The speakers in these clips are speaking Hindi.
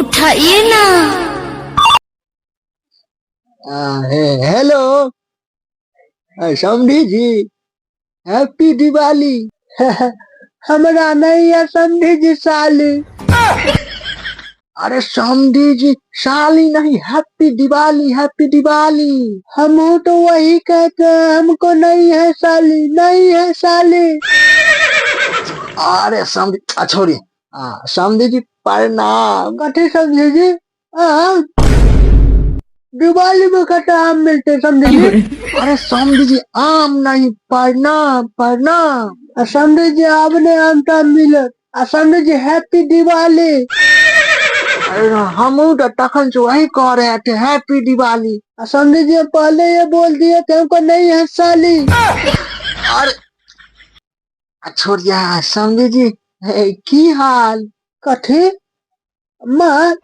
उठाइए ना। हेलो समधी जी, हैप्पी दिवाली। हमरा नहीं है समधी जी साली। अरे समधी जी साली नहीं, हैप्पी दिवाली, हैप्पी दिवाली। हम तो वही कहते हैं, हमको नहीं है साली, नहीं है साली। अरे समधी छोड़िए। समधी जी प्रणाम। कथी समधी जी? दिवाली में कटा आम मिलते समझे जी? अरे समझे जी आम नहीं, प्रणाम प्रणाम। समझे जी आपने आम तो मिले। समझे जी हैप्पी दिवाली। अरे हम तो तखन से वही कह रहे थे हैप्पी दिवाली। समझे जी पहले ये बोल दिए थे हमको नहीं है साली। अरे छोड़िया समझे जी, की हाल? कथी मार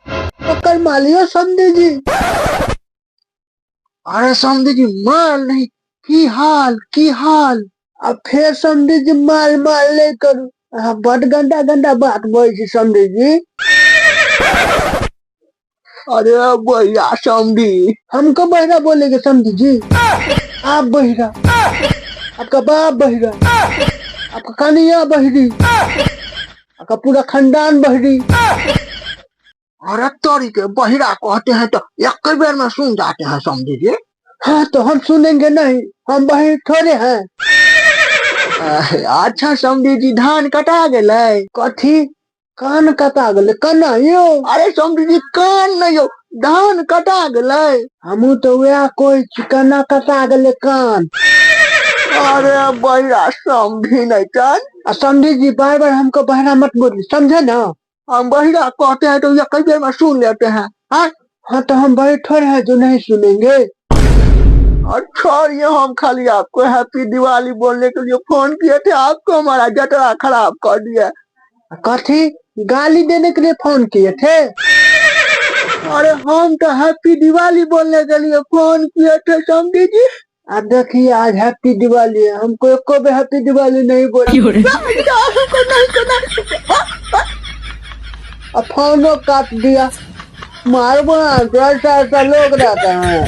पकड़ मालियो समझे जी। अरे समझे जी माल नहीं, की हाल की हाल? अब फिर समझे जी माल माल ले करू। बड़ गंदा गंदा बात बोल जी समझे जी। अरे भैया समझी, हमको बहिरा बोलेगे समझे जी? आप बहिरा, आपका बाप बहिरा, आपका कनिया बहरी, आपका पूरा खानदान बहरी। अरे तोरी के बहिरा कहते हैं तो एक बेर में सुन जाते हैं समझे जी। हाँ तो हम सुनेंगे नहीं, हम बहिर थोड़े हैं। अच्छा समझे जी धान कटा गए? कथी कान कटा गए? कना यो? अरे समझे जी कान नहीं हो, धान कटा गए। हमू तो वह कोई कना कटा गए कान। अरे बहिरा समझी नहीं कान। समझे जी बार बार हमको बहिरा मत बोलिए, समझे ना? हम बहिरा कहते हैं तो ये कई देर में सुन लेते हैं। हाँ तो हम बहिर थोड़े हैं जो नहीं सुनेंगे। अच्छा ये हम खाली आपको हैप्पी दिवाली बोलने के लिए फोन किए थे, आपको हमारा जतरा खराब कर दिया। कथी गाली देने के लिए फोन किए थे? अरे हम तो हैप्पी दिवाली बोलने के लिए फोन किए थे समझी जी। अब देखिए आज हैप्पी दिवाली है, हमको एको भी हैप्पी दिवाली नहीं बोला। अब फोनो काट दिया। मारबो ऐसा ऐसा लोग रहते हैं।